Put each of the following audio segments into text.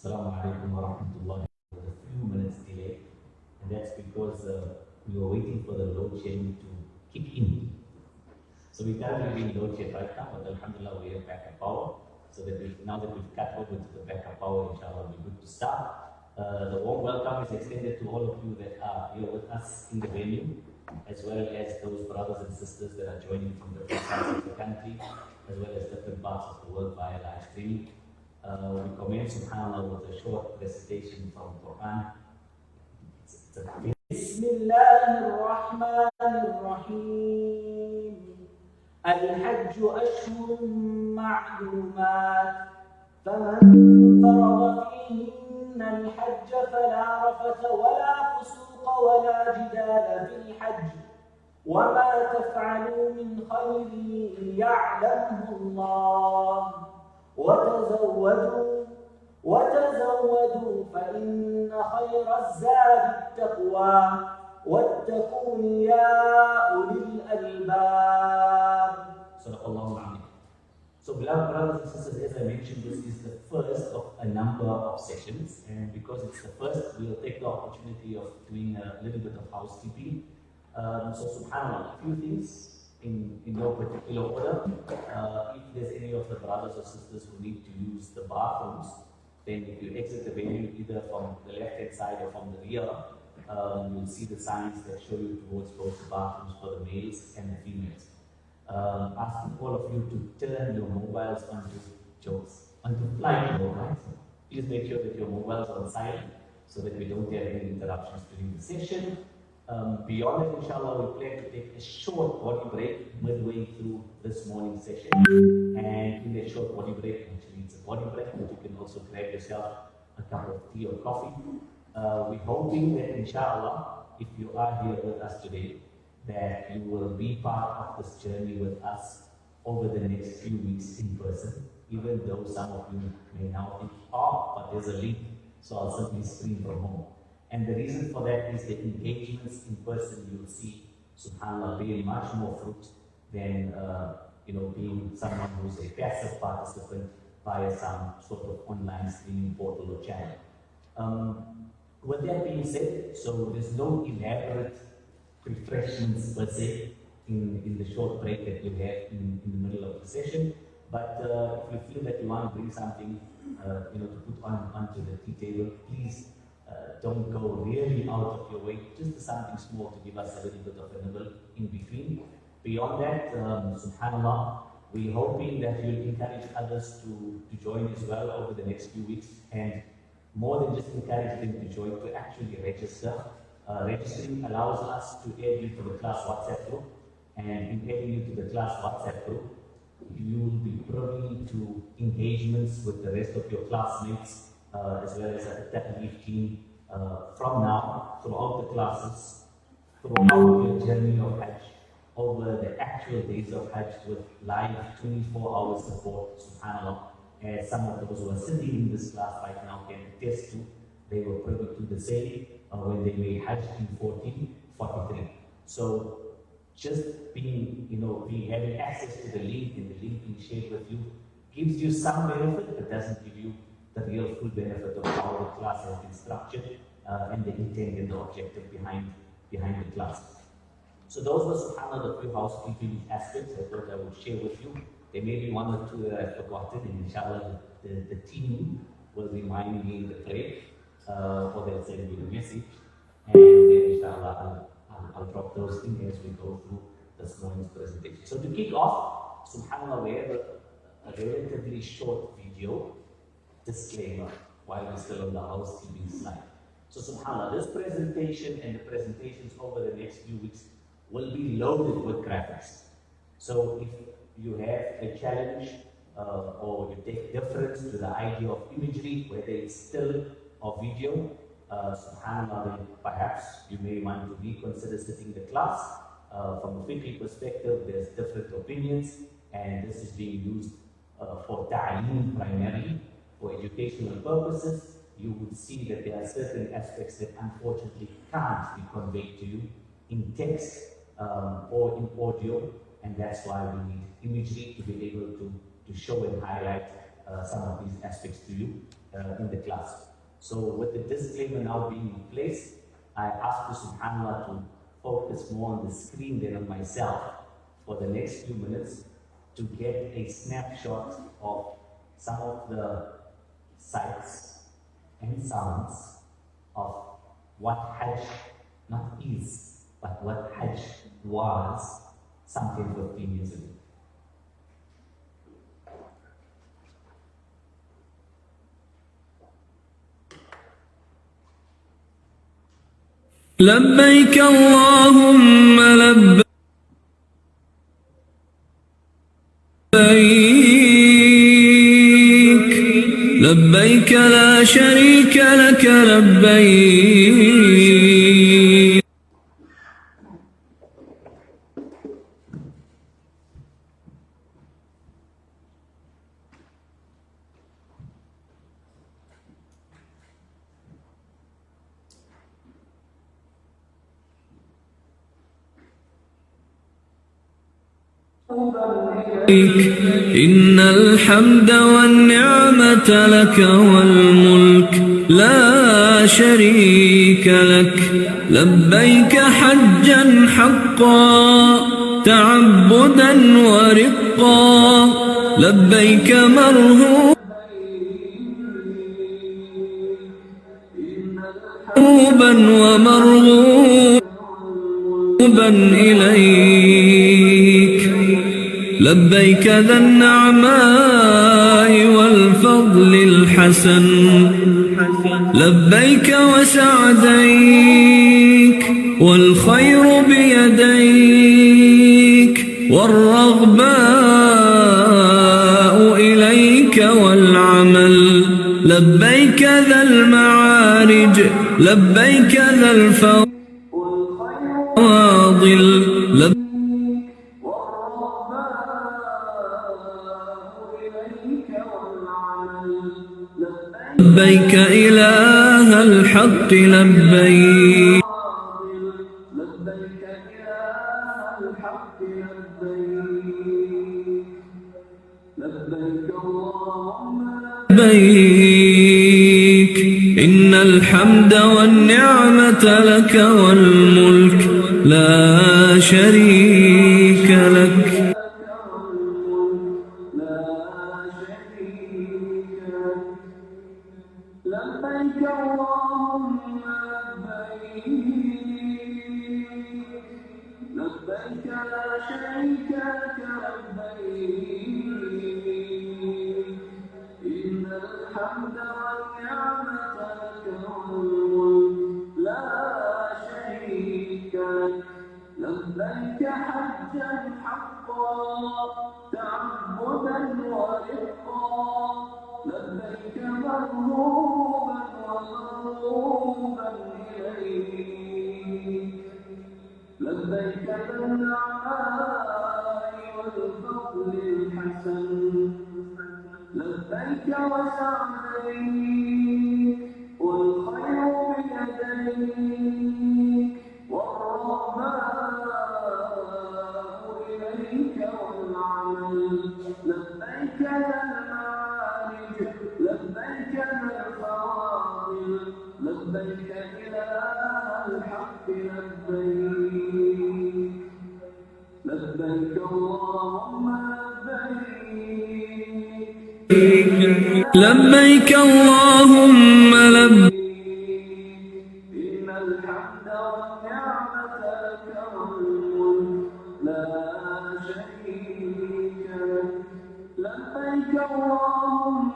Assalamu alaikum wa rahmatullahi with a few minutes delay, and that's because we were waiting for the load shedding to kick in. So we currently being load shed right now, but alhamdulillah we have backup power. So that now that we've cut over to the backup power, inshallah we're good to start. The warm welcome is extended to all of you that are here with us in the venue, as well as those brothers and sisters that are joining from different parts of the country, as well as different parts of the world via live streaming. We commence, subhanAllah, with a short recitation from Quran. بسم الله الرحمن الرحيم الحج أشهر معلومات فمن فرض فيهن الحج فلا رفث ولا فسوق ولا جدال في الحج وما تفعلوا من خير يعلمه الله وتزودوا فإن خير الزاد التقوى واتقون يا أولي الألباب. Sadaqallahu alaihi. So, beloved brothers and sisters, as I mentioned, this is the first of a number of sessions, and because it's the first, we'll take the opportunity of doing a little bit of housekeeping. So, subhanAllah, a few things in no particular order. If there's any of the brothers or sisters who need to use the bathrooms, then if you exit the venue either from the left-hand side or from the rear, you'll see the signs that show you towards both the bathrooms for the males and the females. Asking all of you to turn your mobiles onto flight mode, right? Please make sure that your mobiles are on silent so that we don't have any interruptions during the session. Beyond it, inshallah, we plan to take a short body break midway through this morning session. And in that short body break, actually it's a body break, but you can also grab yourself a cup of tea or coffee. We're hoping that, inshallah, if you are here with us today, that you will be part of this journey with us over the next few weeks in person, even though some of you may now think, oh, but there's a link, so I'll simply stream from home. And the reason for that is the engagements in person you'll see, subhanAllah, being much more fruit than being someone who's a passive participant via some sort of online streaming portal or channel. With that being said, so there's no elaborate refreshments per se in the short break that you have in the middle of the session. But if you feel that you want to bring something to put onto the tea table, please don't go really out of your way, just something small to give us a little bit of a nibble in between. Beyond that, subhanAllah, we're hoping that you'll encourage others to join as well over the next few weeks, and more than just encourage them to join, to actually register. Registering allows us to add you to the class WhatsApp group, and in adding you to the class WhatsApp group, you will be privy to engagements with the rest of your classmates, as well as the Ta'leef team from now throughout the classes, throughout your journey of Hajj, over the actual days of Hajj with live 24-hour support, subhanAllah, as some of those who are sitting in this class right now can attest to. They were privy to the same when they made Hajj in 1443. So just having access to the link and the link being shared with you gives you some benefit, but doesn't give you the real full benefit of how the class has been structured and the intent and the objective behind the class. So those were, subhanAllah, the few housekeeping aspects I thought I would share with you. There may be one or two that I've forgotten, and inshallah the team will remind me in the prayer, or they'll send me the message, and then inshallah I'll drop those in as we go through this morning's presentation. So to kick off, subhanAllah, we have a relatively short video disclaimer while we're still on the housekeeping slide. So subhanAllah, this presentation and the presentations over the next few weeks will be loaded with graphics. So if you have a challenge or you take difference to the idea of imagery, whether it's still or video, subhanAllah, then perhaps you may want to reconsider sitting the class. From a fiqh perspective, there's different opinions, and this is being used for ta'aleem primarily, for educational purposes. You would see that there are certain aspects that unfortunately can't be conveyed to you in text or in audio, and that's why we need imagery to be able to show and highlight some of these aspects to you. in the class. So with the disclaimer now being in place, I ask you subhanAllah to focus more on the screen than on myself for the next few minutes to get a snapshot of some of the sights and sounds of what Hajj not is, but what Hajj was some 10-15 years ago. لبيك اللهم لبيك لبيك لا شريك لك لبيك إن الحمد والنعمة لك والملك لا شريك لك لبيك حجا حقا تعبدا ورقا لبيك مرهوبا ومرغوبا إليك لبيك ذا النعماء والفضل الحسن لبيك وسعديك والخير بيديك والرغباء إليك والعمل لبيك ذا المعارج لبيك ذا الفواضل لبيك إله الحق لبيك لبيك إن الحمد والنعمة لك والملك لا شريك لك لبيك اللهم لبيك لبيك لا شريك لك لبيك إن الحمد والنعمة لك والملك لا شريك لك لبيك حجا حقا تعبدا ورقا لبيك مرهوبا ومرغوبا إليك لبيك بالنعماء والفضل الحسن لبيك وسعديك والخير بيديك والرغباء إليك والعمل لبيك لبيك الفواضل لبيك إله الحق لبيك لبيك اللهم لبيك اللهم لبيك إن الحمد والنعمة لك والملك لا شريك لك لبيك اللهم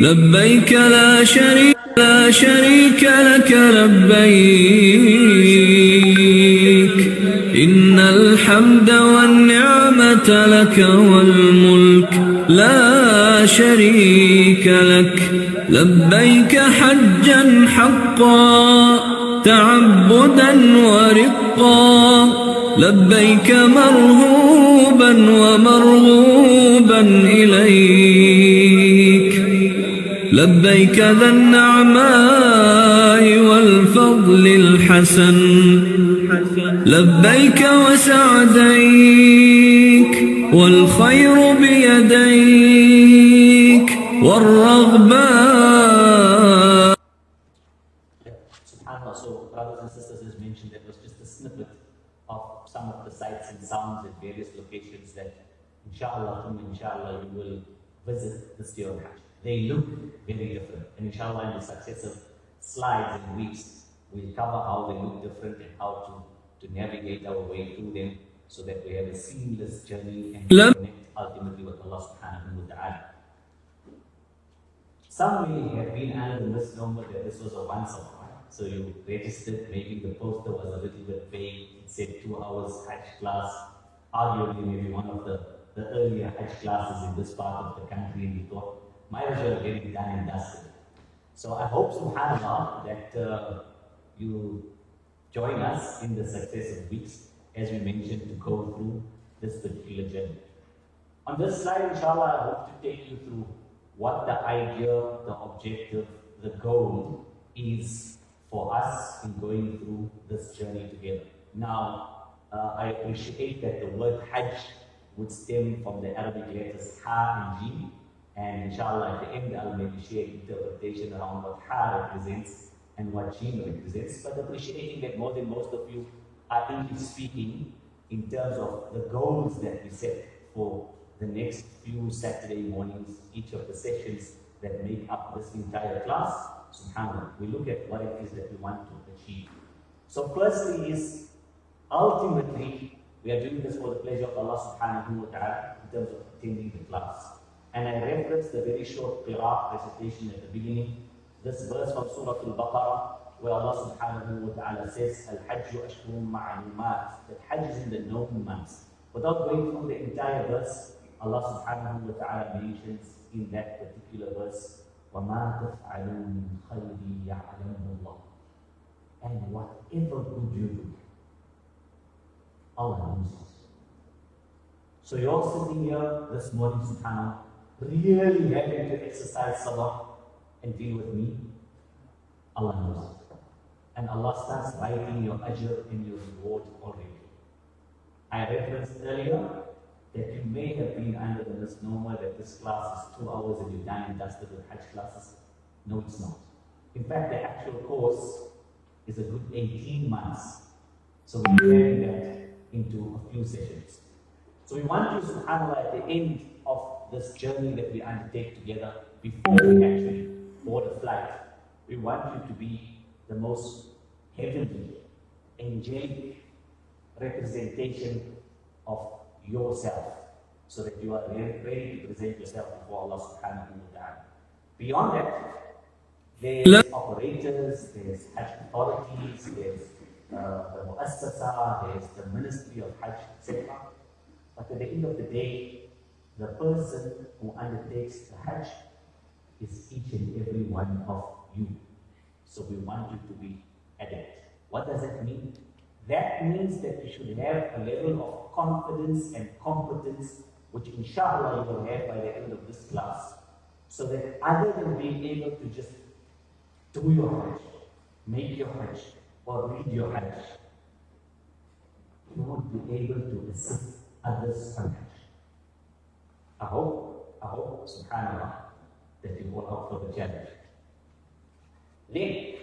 لبيك لا شريك لك لبيك إن الحمد والنعمة لك والملك لا شريك لك لبيك حجا حقا تعبدا ورقا لبيك مرهوبا ومرغوبا إليك لبيك ذا النعماء والفضل الحسن لبيك وسعديك والخير بيديك والرغبان. SubhanAllah, so brothers and sisters, as mentioned, that was just a snippet of some of the sights and sounds at various locations that inshallah you will visit this year of Hajj. They look very different, and inshallah in the successive slides and weeks we'll cover how they look different and how to navigate our way through them so that we have a seamless journey and connect ultimately with Allah subhanahu wa ta'ala. Some may have been under the misnomer that this was a once-off. So you registered, maybe the poster was a little bit vague, it said 2 hours Hajj class, arguably maybe one of the earlier Hajj classes in this part of the country, and we thought, might as well get it done and dusted. So I hope, subhanAllah, that you join us in the successive weeks, as we mentioned, to go through this particular journey. On this slide, inshallah, I hope to take you through what the idea, the objective, the goal is for us in going through this journey together. Now, I appreciate that the word Hajj would stem from the Arabic letters Ha and Jim, and inshallah at the end I'll maybe share interpretation around what Ha represents and what Jim represents, but appreciating that more than most of you are English speaking in terms of the goals that we set for the next few Saturday mornings, each of the sessions that make up this entire class. SubhanAllah, we look at what it is that we want to achieve. So firstly is, ultimately, we are doing this for the pleasure of Allah subhanahu wa ta'ala in terms of attending the class. And I referenced the very short qira'ah recitation at the beginning, this verse from Surah Al-Baqarah, where Allah subhanahu wa ta'ala says, Al-Hajju ashhurun ma'lumat, that Hajj is in the known months. Without going through the entire verse, Allah subhanahu wa ta'ala mentions in that particular verse, وَمَا تَفْعَلُوا مِنْ خَيْرٍ يَعْلَمُهُ اللَّهُ. And whatever good you do, Allah knows it. So you're sitting here this morning, subhanAllah, really having to exercise sabr and deal with me. Allah knows it. And Allah starts writing your ajr and your reward already. I referenced earlier that you may have been under the misnomer that this class is 2 hours and you're done and dusted with Hajj classes. No, it's not. In fact, the actual course is a good 18 months. So we're carrying that into a few sessions. So we want you, subhanAllah, at the end of this journey that we undertake together, before we actually board a flight, we want you to be the most heavenly, angelic representation of yourself, so that you are ready to present yourself before Allah subhanahu wa ta'ala. Beyond that, there's operators, there's Hajj authorities, there's the Muassasa, there's the Ministry of Hajj, etc. But at the end of the day, the person who undertakes the Hajj is each and every one of you. So we want you to be adept. What does that mean? That means that you should have a level of confidence and competence, which inshallah you will have by the end of this class, so that other than being able to just do your Hajj, make your Hajj, or read your Hajj, you would be able to assist others on Hajj. I hope, subhanAllah, that you will up for the challenge. Then,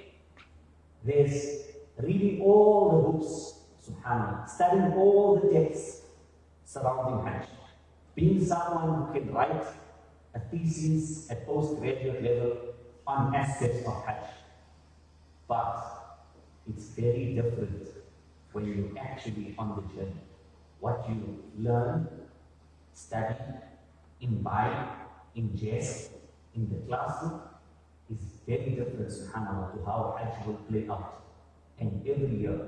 there's reading all the books, subhanAllah, studying all the texts surrounding Hajj, being someone who can write a thesis at postgraduate level on aspects of Hajj. But it's very different when you're actually on the journey. What you learn, study, imbibe, ingest in the classroom is very different, subhanAllah, to how Hajj will play out. And every year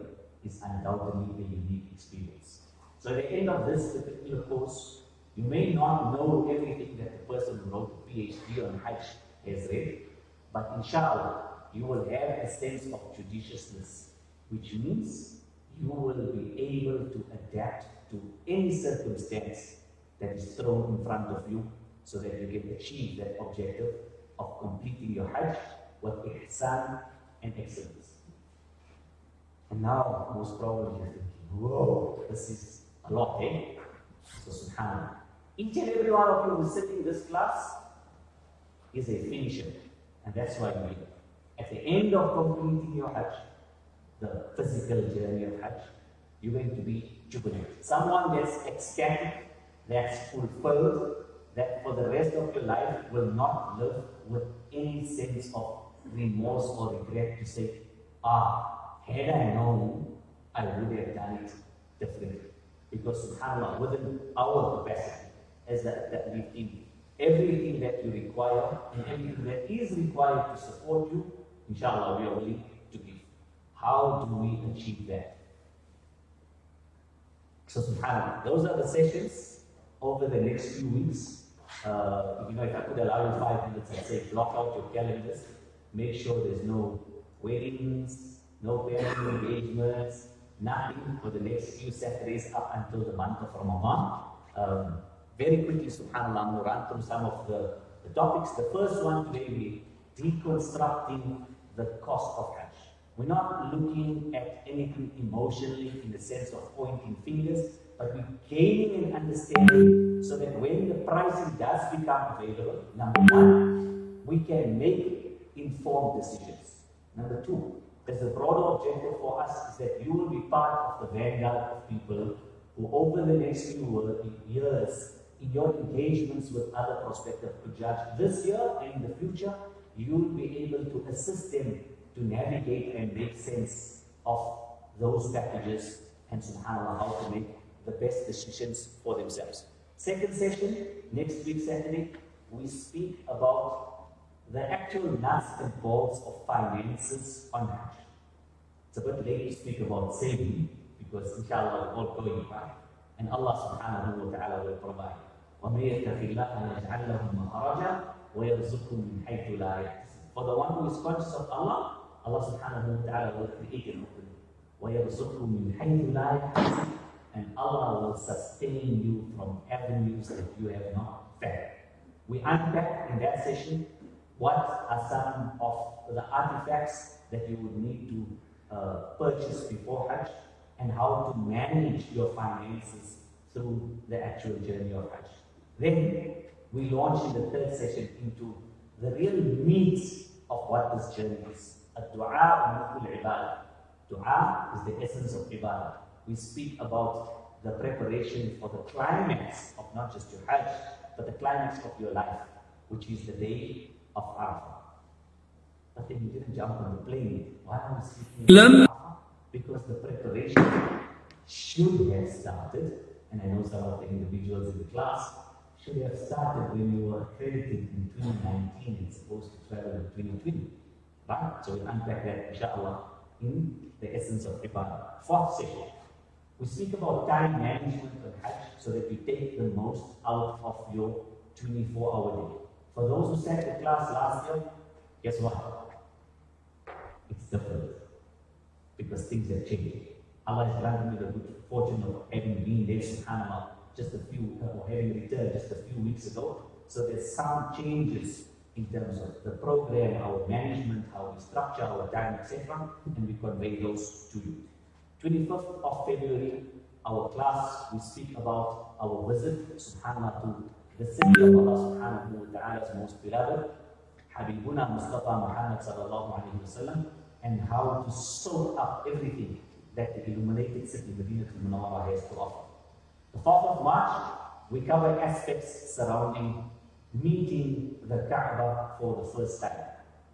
is undoubtedly a unique experience. So at the end of this particular course, you may not know everything that the person who wrote a PhD on Hajj has read, but inshallah, you will have a sense of judiciousness, which means you will be able to adapt to any circumstance that is thrown in front of you, so that you can achieve that objective of completing your Hajj with ihsan and excellence. And now, most probably you're thinking, whoa, this is a lot, eh? So subhanAllah. Each and every one of you who is sitting in this class, is a finisher. And that's why we, at the end of completing your Hajj, the physical journey of Hajj, you're going to be jubilant. Someone that's ecstatic, that's fulfilled, that for the rest of your life will not live with any sense of remorse or regret to say, had I known, I would have done it differently. Because subhanAllah, within our capacity, as that we think, everything that you require and everything that is required to support you, inshallah, we are willing to give. How do we achieve that? So subhanAllah, those are the sessions over the next few weeks. If I could allow you 5 minutes and say, block out your calendars, make sure there's no weddings, no family engagements, nothing for the next few Saturdays up until the month of Ramadan. Very quickly, subhanAllah, I'm going to run through some of the topics. The first one today will be deconstructing the cost of Hajj. We're not looking at anything emotionally in the sense of pointing fingers, but we're gaining an understanding so that when the pricing does become available, number one, we can make informed decisions. Number two, there's a broader objective for us is that you will be part of the vanguard of people who over the next few years, in your engagements with other prospective Hujjaj this year and in the future, you will be able to assist them to navigate and make sense of those packages and subhanAllah, how to make the best decisions for themselves. Second session, next week Saturday, we speak about the actual nuts and bolts of finances on Hajj. It's a bit late to speak about saving because inshallah we're all going right. And Allah subhanahu wa ta'ala will provide. وَمَن يَتَّقِ اللَّهَ يَجْعَلْ لَهُ مَخْرَجًا وَيَرْزُقْهُ مِنْ حَيْثُ لَا يَحْتَسِبُ. For the one who is conscious of Allah, Allah subhanahu wa ta'ala will create an opening. وَيَرْزُقْهُ مِنْ حَيْثُ لَا يَحْتَسِبُ. And Allah will sustain you from avenues that you have not fathomed. We unpack in that session what are some of the artifacts that you would need to purchase before Hajj and how to manage your finances through the actual journey of Hajj. Then we launch in the third session into the real meat of what this journey is. Ad-du'a mukul ibadah. Dua is the essence of ibadah. We speak about the preparation for the climax of not just your Hajj, but the climax of your life, which is the day of Arafah. But then you didn't jump on the plane. Why are we speaking about Arafah? Because the preparation should have started, and I know some of the individuals in the class should have started when you were accredited in 2019 and supposed to travel in 2020. Right? So we'll unpack that, inshallah, in the essence of Ibadah. Fourth session, we speak about time management of Hajj so that you take the most out of your 24-hour day. For those who sat the class last year, guess what? It's different because things have changed. Allah has granted me the good fortune of having been there, subhanAllah, or having returned just a few weeks ago. So there's some changes in terms of the program, our management, how we structure our time, etc. And we convey those to you. 25th of February, our class, we speak about our visit, subhanAllah, to the city of Allah subhanahu wa ta'ala's most beloved, Habibuna Mustafa Muhammad sallallahu alayhi wa sallam, and how to soak up everything that the illuminated city, Medina al-Munawwara, has to offer. The 4th of March, we cover aspects surrounding meeting the Kaaba for the first time.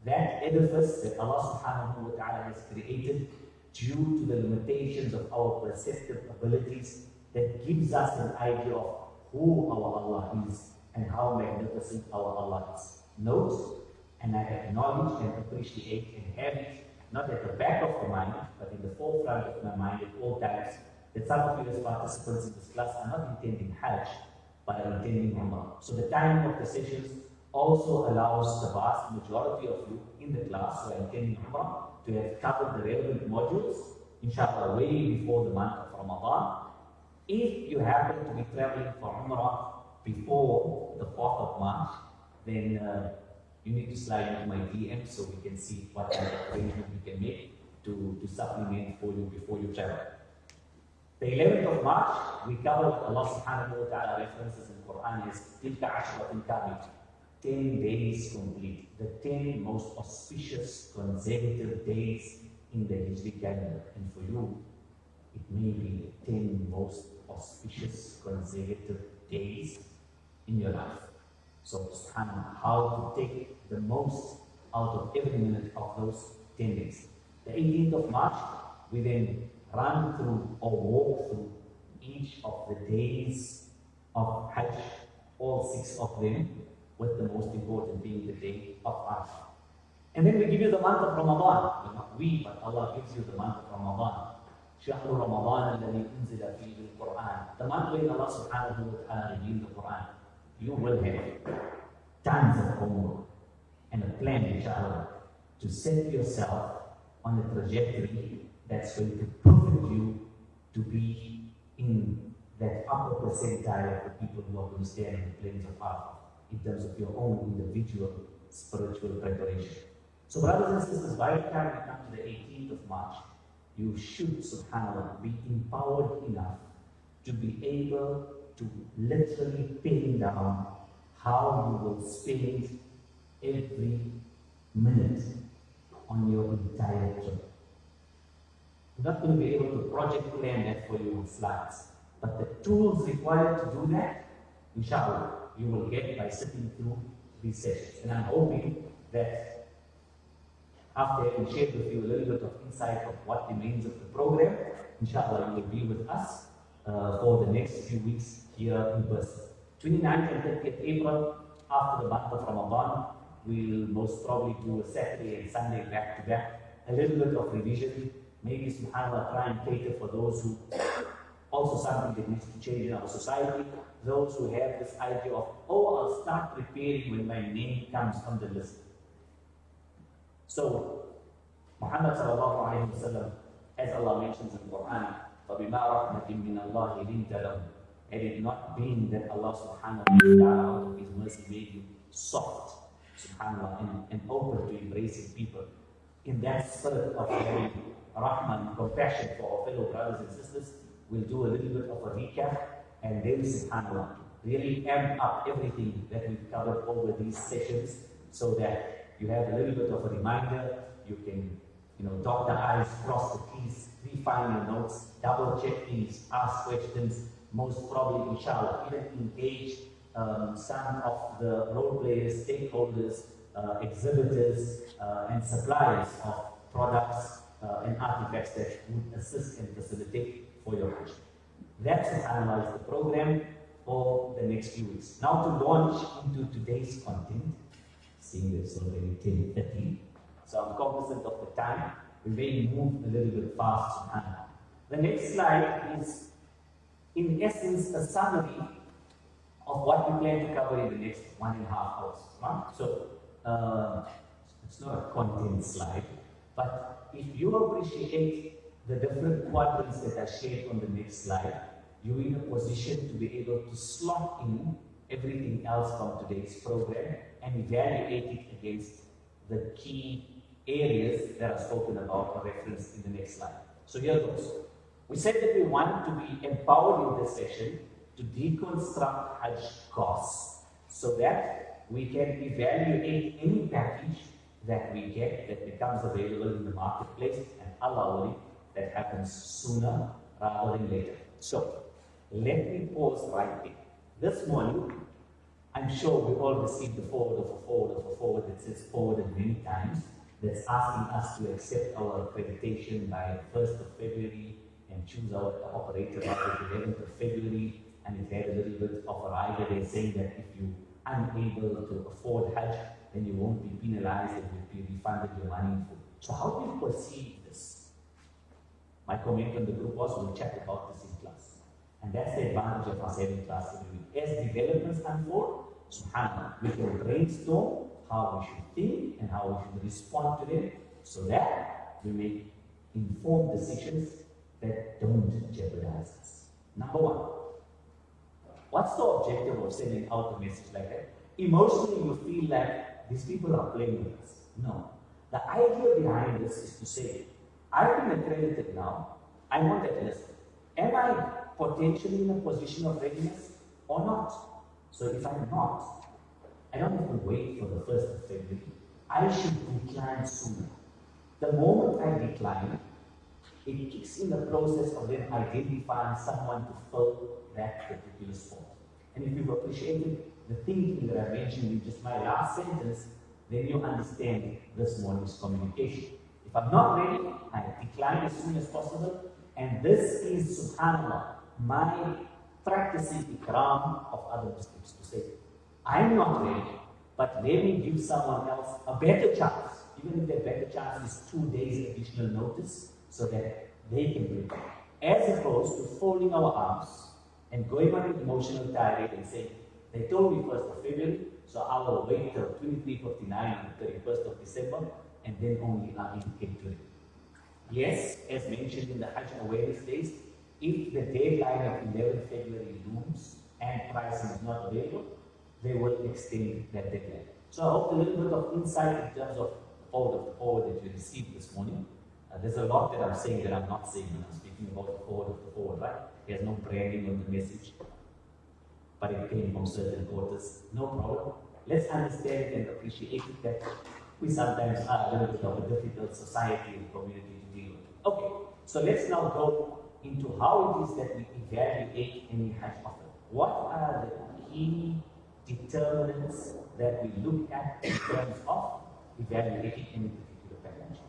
That edifice that Allah subhanahu wa ta'ala has created due to the limitations of our perceptive abilities that gives us an idea of who our Allah is and how magnificent our Allah is. Note, and I acknowledge and appreciate and have it not at the back of the mind, but in the forefront of my mind at all times, that some of you as participants in this class are not intending Hajj, but are intending Umrah. So the timing of the sessions also allows the vast majority of you in the class who are intending Umrah to have covered the relevant modules, inshallah, way before the month of Ramadan. If you happen to be traveling for Umrah before the 4th of March, then you need to slide into my DM so we can see what kind of arrangement we can make to supplement for you before you travel. The 11th of March, we covered Allah subhanahu wa ta'ala references in the Quran as Tilka Ashratin Kamil. 10 days complete, the 10 most auspicious consecutive days in the Hijri calendar. And for you, it may be the 10 most auspicious consecutive days in your life. So, subhanAllah, how to take the most out of every minute of those 10 days. The 18th of March, we then run through or walk through each of the days of Hajj, all 6 of them, with the most important being the day of Arafah. And then we give you the month of Ramadan. Well, not we, but Allah gives you the month of Ramadan. شهر رمضان الذي أنزل فيه القرآن. The month when Allah subhanahu wa ta'ala revealed the Quran. You will have tons of homework and a plan, inshallah, to set yourself on a trajectory that's going to prove you to be in that upper percentile of the people who are going to stand in the plains of Arafah in terms of your own individual spiritual preparation. So brothers and sisters, by the time we come to the 18th of March, you should, subhanAllah, be empowered enough to be able to literally pin down how you will spend every minute on your entire trip. You're not going to be able to project plan that for you with slides, but the tools required to do that, inshallah, you will get by sitting through these sessions. And I'm hoping that after having shared with you a little bit of insight of what remains of the program, inshallah, you will be with us for the next few weeks here in person. 29th and 30th April, after the month of Ramadan, we'll most probably do a Saturday and Sunday back to back, a little bit of revision, maybe subhanAllah try and cater for those who also something that needs to change in our society, those who have this idea of, oh, I'll start preparing when my name comes on the list. So, Muhammad sallallahu alayhi wa sallam, as Allah mentions in the Quran, فَبِمَا رَحْمَةٍ مِّنَ اللَّهِ لِنْتَ لَهُمْ. Had it not been that Allah subhanahu wa ta'ala out of His mercy made you soft, subhanAllah, and open to embracing people, in that spirit of having rahman and compassion for our fellow brothers and sisters, we'll do a little bit of a recap and then, subhanAllah, really amp up everything that we've covered over these sessions so that you have a little bit of a reminder. You can, dot the I's, cross the T's, refine your notes, double check things, ask questions, most probably, inshallah, even engage some of the role players, stakeholders, exhibitors, and suppliers of products and artifacts that would assist and facilitate for your Hajj. That's to analyze the program for the next few weeks. Now to launch into today's content, seeing it's already 10:30, so I'm cognizant of the time. We may move a little bit fast. The next slide is, in essence, a summary of what we plan to cover in the next 1.5 hours. So it's not a content slide, but if you appreciate the different quadrants that are shared on the next slide, you're in a position to be able to slot in everything else from today's program and evaluate it against the key areas that are spoken about or referenced in the next slide. So here goes. We said that we want to be empowered in this session to deconstruct Hajj costs so that we can evaluate any package that we get that becomes available in the marketplace, and Allah willing, that happens sooner rather than later. So, let me pause right there. This morning, I'm sure we all received the forward that says forwarded many times, that's asking us to accept our accreditation by 1st of February and choose our operator by the 11th of February, and it had a little bit of a rider there saying that if you're unable to afford Hajj, then you won't be penalized and you'll be refunded your money in full. So how do you perceive this? My comment on the group was, we'll chat about this in class. And that's the advantage of us having class every week. As developments unfold, subhanAllah, we can brainstorm how we should think and how we should respond to them so that we make informed decisions that don't jeopardize us. Number one, what's the objective of sending out a message like that? Emotionally, you feel like these people are playing with us. No. The idea behind this is to say, I've been accredited now, I'm on that list. Am I potentially in a position of readiness or not? So if I'm not, I don't have to wait for the 1st of February. I should decline sooner. The moment I decline, it kicks in the process of then identifying someone to fill that particular spot. And if you've appreciated the thinking that I mentioned in just my last sentence, then you understand this morning's communication. If I'm not ready, I decline as soon as possible. And this is, subhanAllah, my practicing ikram of other Muslims to say, I'm not ready, but let me give someone else a better chance, even if that better chance is 2 days additional notice, so that they can prepare. As opposed to folding our arms and going on an emotional tirade and saying, they told me 1st of February, so I will wait till 23:59 on the 31st of December, and then only I'll indicate to it. Yes, as mentioned in the Hajj Awareness Days, if the deadline of 11 February looms and pricing is not available, they will extend that deadline. So I hope a little bit of insight in terms of all of the forward that you received this morning. There's a lot that I'm saying that I'm not saying when I'm speaking about the forward of the forward, right? There's no branding on the message, but it came from certain quarters. No problem. Let's understand and appreciate it that we sometimes are a little bit of a difficult society and community to deal with. Okay, so let's now go into how it is that we evaluate any Hajj offer. What are the key determinants that we look at in terms of evaluating any particular package?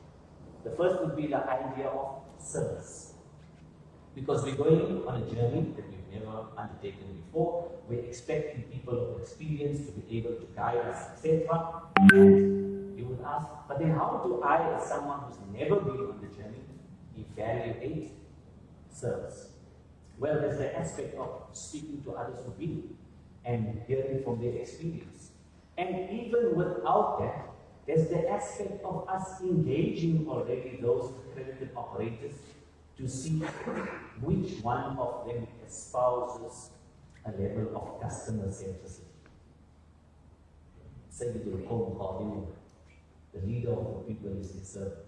The first would be the idea of service. Because we're going on a journey that we've never undertaken before, we're expecting people of experience to be able to guide us, etc. And you would ask, but then how do I, as someone who's never been on the journey, evaluate service? Well, there's the aspect of speaking to others who've been and hearing from their experience. And even without that, there's the aspect of us engaging already those accredited operators to see which one of them espouses a level of customer centricity. Sayyidul Qawm Khadimu, the leader of the people is his servant.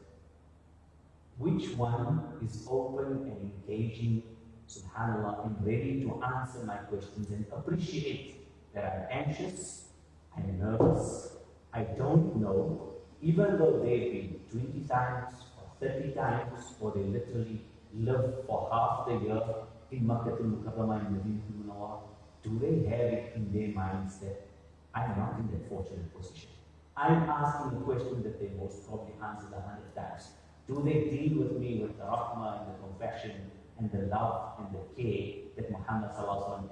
Which one is open and engaging, subhanAllah, and ready to answer my questions and appreciate that I'm anxious, I'm nervous, I don't know, even though they've been 20 times or 30 times, or they literally live for half the year in Makkah al-Mukarramah and Medina al-Munawwar, do they have it in their minds that I'm not in that fortunate position? I'm asking a question that they most probably answered 100 times. Do they deal with me with the rahmah and the compassion and the love and the care that Muhammad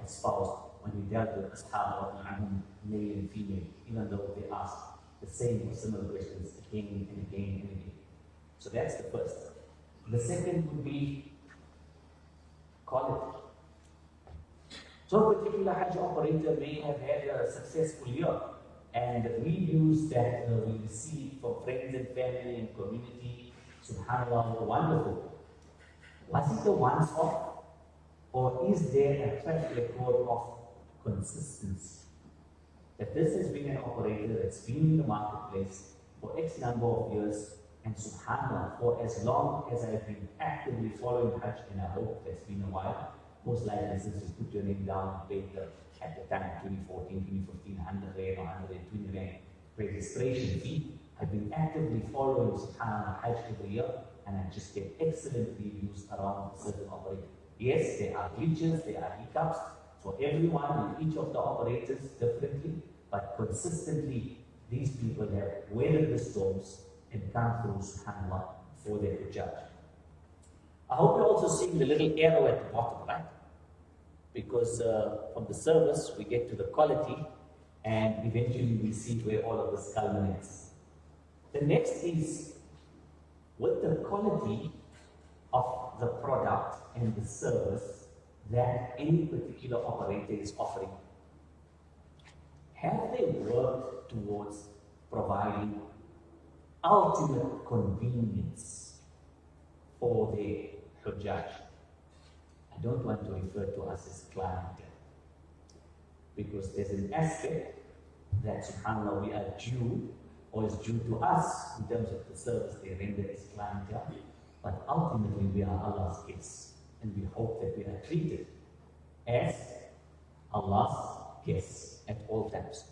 espoused when he dealt with Ashab, male and female, even though they asked the same or similar questions again and again and again? So that's the first. The second would be quality. So a particular Hajj operator may have had a successful year, and the reviews that we receive from friends and family and community, subhanAllah, were wonderful. Was it a once-off, or is there a track record of consistency? That this has been an operator that's been in the marketplace for X number of years, and subhanAllah, for as long as I've been actively following Hajj, and I hope that's been a while, most likely since you put your name down and paid at the time, 2014, 2015, 100 Rand or 120 Rand registration fee, I've been actively following subhanAllah Hajj every year, and I just get excellent reviews around certain operators. Yes, there are glitches, there are hiccups for everyone and each of the operators differently, but consistently these people have weathered the storms and come through, subhanAllah, for their judge. I hope you're also seeing the little arrow at the bottom, right? Because from the service we get to the quality, and eventually we see where all of this culminates. The next is with the quality of the product and the service that any particular operator is offering. Have they worked towards providing ultimate convenience for their Hujjaj? I don't want to refer to us as clientele, because there's an aspect that, subhanAllah, we are due, or is due to us in terms of the service they render as clientele, but ultimately we are Allah's guests, and we hope that we are treated as Allah's guests at all times.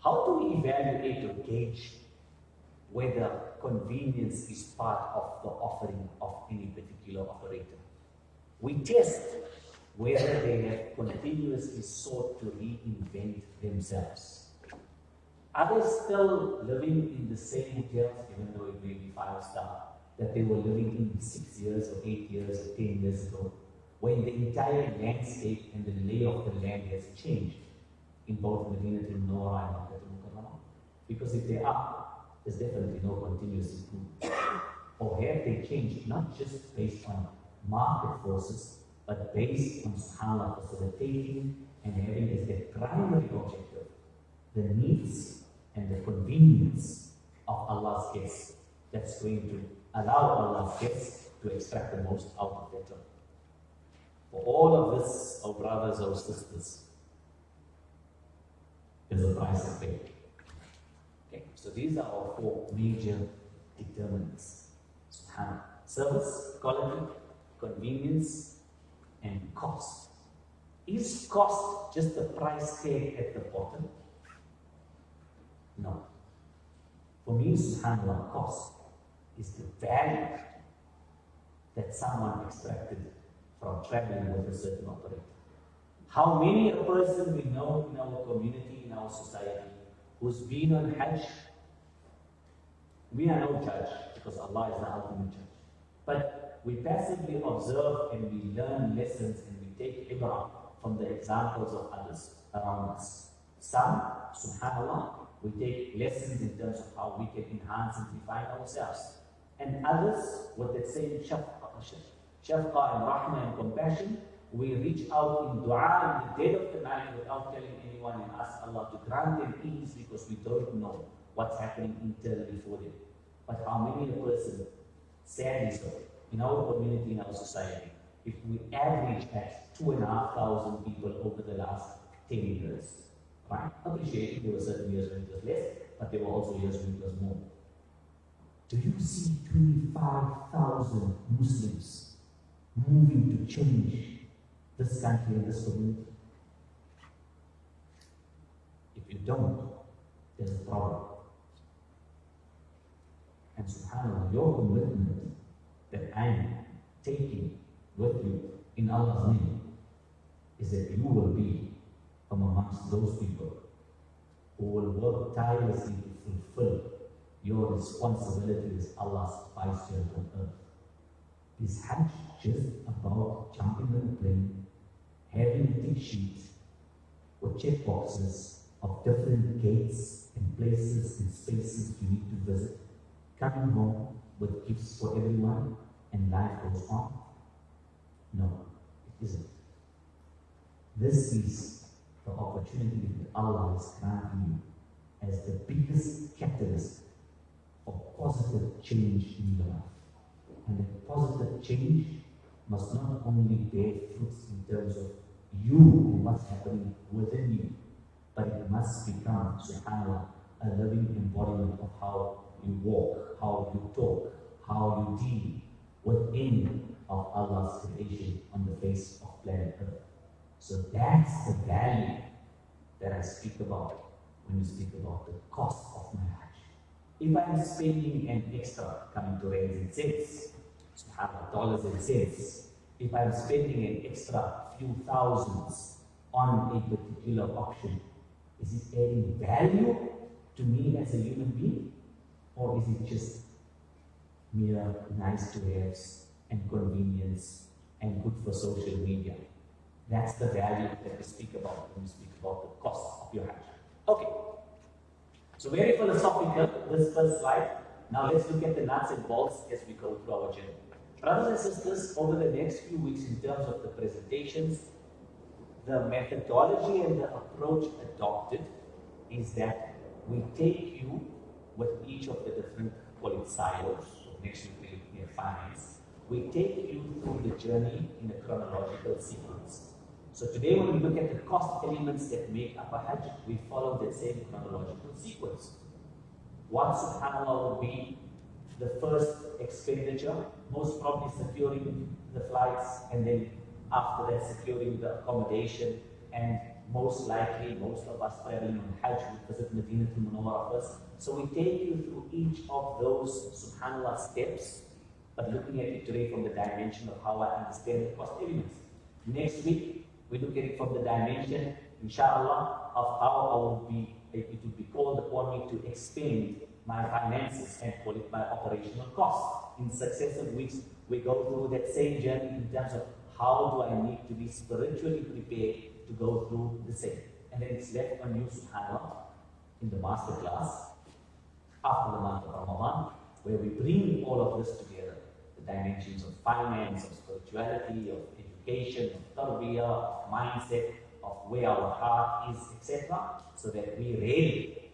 How do we evaluate or gauge whether convenience is part of the offering of any particular operator? We test whether they have continuously sought to reinvent themselves. Are they still living in the same hotels, even though it may be 5-star, that they were living in 6 years or 8 years or 10 years ago, when the entire landscape and the lay of the land has changed in both Medina Munawwara and Makkah Mukarramah? Because if they are, there's definitely no continuous improvement. Or have they changed not just based on market forces, but based on subhanAllah facilitating and having as their primary objective the needs and the convenience of Allah's guests, that's going to allow Allah's guests to extract the most out of their job. For all of this, our brothers, our sisters, there's a price to pay. Okay, so these are our 4 major determinants. Subhanallah. Service, quality, convenience, and cost. Is cost just the price tag at the bottom? No. For me, subhanAllah, cost is the value that someone extracted from traveling with a certain operator. How many a person we know in our community, in our society, who's been on Hajj? We are no judge, because Allah is the ultimate judge. But we passively observe and we learn lessons and we take ibrah from the examples of others around us. Some, subhanAllah, we take lessons in terms of how we can enhance and refine ourselves. And others, with that same shafqa and rahmah and compassion, we reach out in dua in the dead of the night without telling anyone and ask Allah to grant them ease, because we don't know what's happening internally for them. But how many a person, sadly so, in our community, in our society, if we average at 2,500 people over the last 10 years, right? Appreciating there were certain years when it was less, but there were also years when it was more. Do you see 25,000 Muslims moving to change this country and this community? If you don't, there's a problem. And subhanAllah, your commitment that I am taking with you in Allah's name is that you will be from amongst those people who will work tirelessly to fulfill your responsibility as Allah's viceroy on earth. Is Hajj just about jumping on a plane, having a tick sheet with check boxes of different gates and places and spaces you need to visit, coming home with gifts for everyone, and life goes on? No, it isn't. This is the opportunity that Allah is granting you as the biggest catalyst for positive change in your life. And that positive change must not only bear fruits in terms of you and what's happening within you, but it must become, subhanAllah, a living embodiment of how you walk, how you talk, how you deal with any of Allah's creation on the face of planet Earth. So that's the value that I speak about when you speak about the cost of my Hajj. If I'm spending an extra, coming to rands and cents, subhanAllah, dollars and cents, if I'm spending an extra few thousands on a particular option, is it adding value to me as a human being? Or is it just mere nice to haves and convenience and good for social media? That's the value that we speak about when we speak about the cost of your Hajj. Okay, so very philosophical, this first slide. Now let's look at the nuts and bolts as we go through our journey. Brothers and sisters, over the next few weeks in terms of the presentations, the methodology and the approach adopted is that we take you with each of the different, call it silos, so next week we're looking at finance. We take you through the journey in a chronological sequence. So today when we look at the cost elements that make up a Hajj, we follow the same chronological sequence. What, subhanAllah, would be the first expenditure, most probably securing the flights, and then after that securing the accommodation and most likely, most of us traveling on Hajj will visit Medina to Munawwara first. So we take you through each of those, subhanAllah, steps, but looking at it today from the dimension of how I understand the cost elements. Next week, we look at it from the dimension, inshallah, of how it would be called upon me to expend my finances and call it my operational costs. In successive weeks, we go through that same journey in terms of how do I need to be spiritually prepared to go through the same. And then it's left on you, subhanAllah, in the master class after the month of Ramadan, where we bring all of this together, the dimensions of finance, of spirituality, of education, of tarbiyah, of mindset, of where our heart is, etc., so that we ready.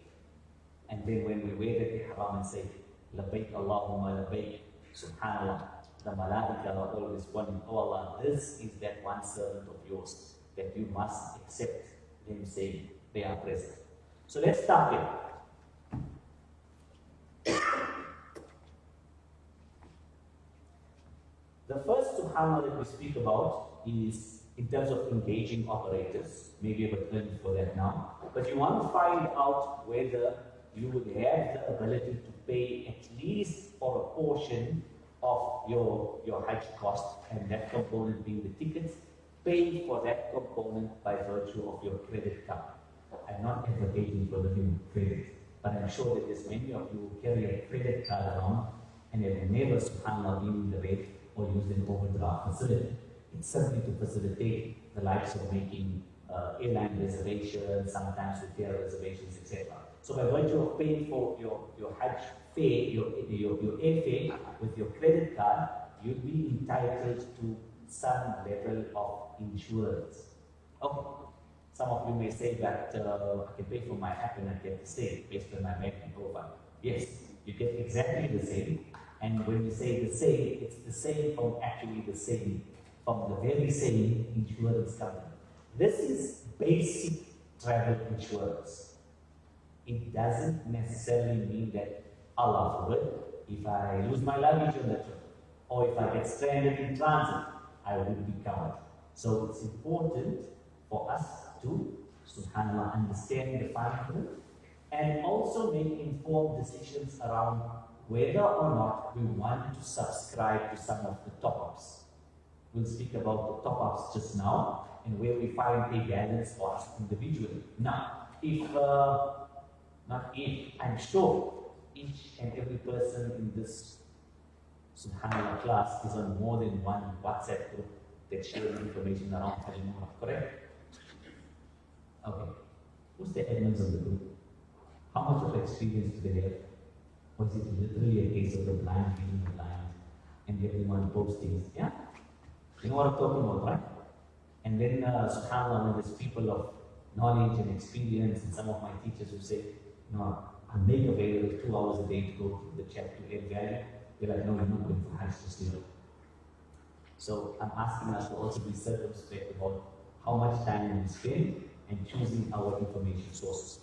And then when we wear the ihram and say, Labbaik Allahumma Labbaik, subhanAllah, the malaika are always warning, oh Allah, this is that one servant of yours that you must accept them saying they are present. So let's start here. The first subhanAllah that we speak about is in terms of engaging operators, maybe a bit early for that now, but you want to find out whether you would have the ability to pay at least for a portion of your Hajj cost, and that component being the tickets, pay for that component by virtue of your credit card. I'm not advocating for living credit, but I'm sure that there's many of you who carry a credit card around and have never, subhanAllah, been in the rate or used an overdraft facility. It's simply to facilitate the likes of making airline reservations, sometimes hotel reservations, etc. So by virtue of paying for your Hajj fare, your airfare with your credit card, you'd be entitled to some level of insurance. Okay. Some of you may say that I can pay for my app and I get the same based on my banking profile. Yes, you get exactly the same. And when we say the same, it's the same from actually the same, from the very same insurance company. This is basic travel insurance. It doesn't necessarily mean that, Allah forbid, if I lose my luggage on the trip, or if I get stranded in transit, I will be covered. So it's important for us to, subhanAllah, understand the fine print and also make informed decisions around whether or not we want to subscribe to some of the top-ups. We'll speak about the top-ups just now and where we find a balance for us individually. Now, I'm sure each and every person in this subhanAllah class is on more than one WhatsApp group that shares information around Hajj and Umrah, correct? Okay. Who's the admins of the group? How much of experience do they have? Or is it literally a case of the blind being the blind and everyone posting? Yeah? You know what I'm talking about, right? And then, subhanAllah, when there's people of knowledge and experience, and some of my teachers who say, no, I'll make available 2 hours a day to go through the chat to add value. They're like, no, you're not going for Hajj just yet. So I'm asking us to also be circumspect about how much time we spend and choosing our information sources.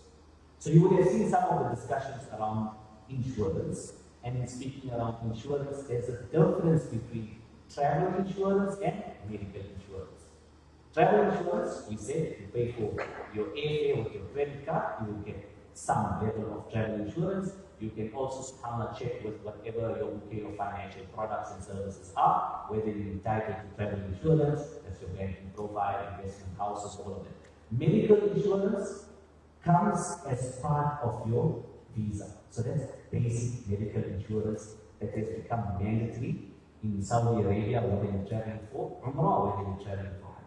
So you would have seen some of the discussions around insurance, and in speaking around insurance, there's a difference between travel insurance and medical insurance. Travel insurance, we said, if you pay for your airfare with your credit card, you will get some level of travel insurance. You can also subhanAllah check with whatever your bouquet of financial products and services are, whether you're entitled to travel insurance, that's your banking profile, investment houses, all of that. Medical insurance comes as part of your visa. So that's basic medical insurance that has become mandatory in Saudi Arabia, whether you're traveling for Umrah or whether you're traveling for Hajj.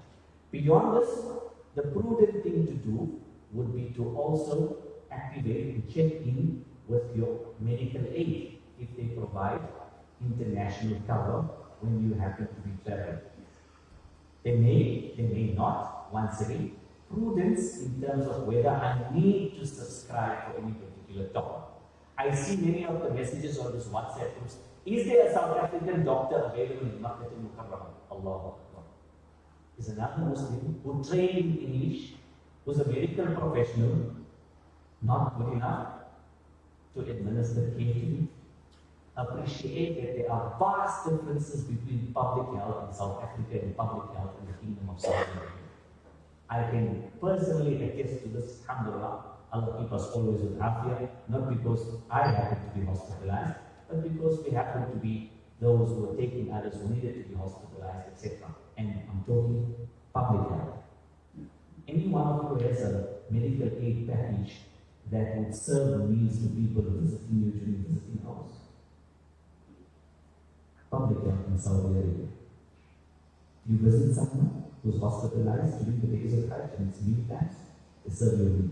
Beyond this, the prudent thing to do would be to also activate and check in with your medical aid if they provide international cover when you happen to be traveling. They may not, once again. Prudence in terms of whether I need to subscribe for any particular topic. I see many of the messages on this WhatsApp groups. Is there a South African doctor available in Makkah al-Mukarramah? Allahu Akbar. Is another Muslim who trained in English, who's a medical professional, not good enough to administer care to you? Appreciate that there are vast differences between public health in South Africa and public health in the Kingdom of Saudi Arabia. I can personally attest to this, alhamdulillah. Allah keep us always with afiyah, not because I happen to be hospitalized, but because we happen to be those who are taking others who needed to be hospitalized, etc. And I'm talking public health. Anyone who has a medical aid package that would serve meals to people visiting you during visiting hours. Public health in Saudi Arabia. You visit someone who's hospitalized during the days of Hajj and it's meal times, they serve you a meal.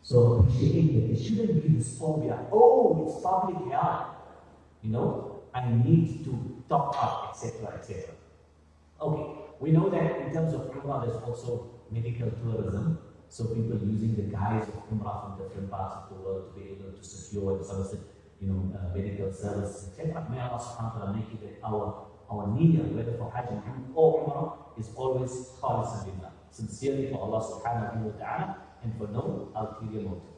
So appreciate that. It shouldn't be this phobia. Oh, it's public health. You know, I need to top up, etc., etc. Okay, we know that in terms of Umrah, there's also medical tourism. So people using the guise of Umrah from different parts of the world to be able to secure and solicit, medical services, etc. May Allah subhanahu wa ta'ala make it that our niyyah, whether for Hajj or Umrah, is always khalisan billah, sincerely for Allah subhanahu wa ta'ala and for no ulterior motive.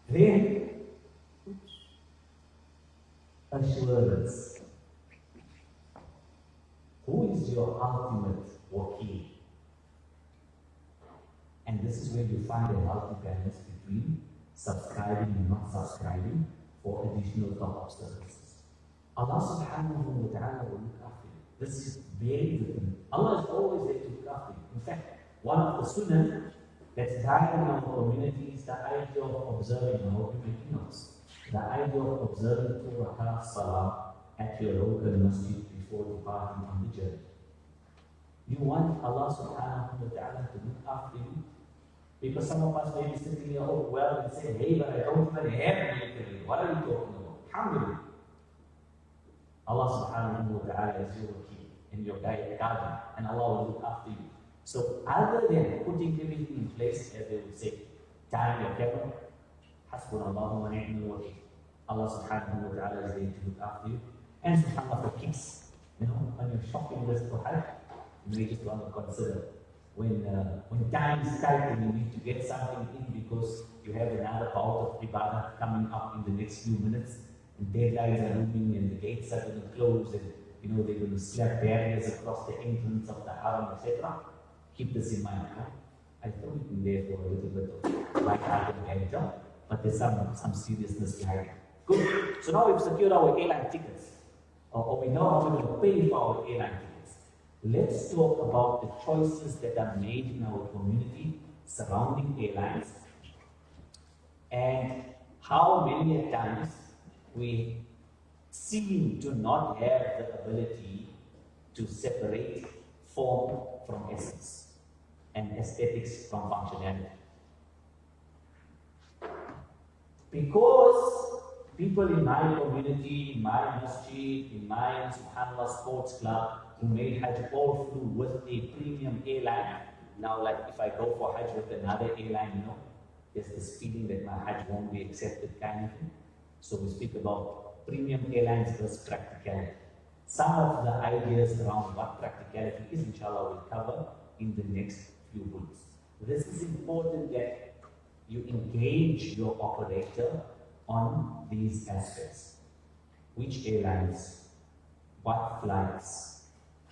Then, assurance. Who is your ultimate wakil? And this is where you find a healthy balance between subscribing and not subscribing for additional top-up services. Allah subhanahu wa ta'ala will look after you. This is very different. Allah is always there to look after you. In fact, one of the sunnah that's dying in our community is the idea of observing our notes. The idea of observing 2 rakat salah at your local masjid before departing on the journey. You want Allah subhanahu wa ta'ala to look after you. Because some of us may be sitting here, oh, well, and say, hey, but I don't even have military. What are you talking about? Alhamdulillah. Allah subhanahu wa ta'ala is your key and your guardian, and Allah will look after you. So, other than putting everything in place, as they would say, tying your camera, hasbunallahu wa ni'mal wakeel. Allah subhanahu wa ta'ala is there to look after you. And subhanallah for kids, on your shopping list for Hajj, you may just want to consider. When time is tight and you need to get something in because you have another bout of ibadah coming up in the next few minutes, and deadlines are looming and the gates are going to close, and they're going to slap barriers across the entrance of the haram, etc. Keep this in mind. I throw it in there for a little bit of light-hearted banter, but there's some seriousness behind it. Good. So now we've secured our airline tickets, or we know how we're going to pay for our airline tickets. Let's talk about the choices that are made in our community surrounding airlines and how many a times we seem to not have the ability to separate form from essence and aesthetics from functionality. Because people in my community, in my masjid, in my subhanallah sports club, who made Hajj all flew with a premium airline. Now, like if I go for Hajj with another airline, there's this feeling that my Hajj won't be accepted kind of thing. So we speak about premium airlines versus practicality. Some of the ideas around what practicality is, inshallah, we'll cover in the next few weeks. This is important that you engage your operator on these aspects. Which airlines, what flights.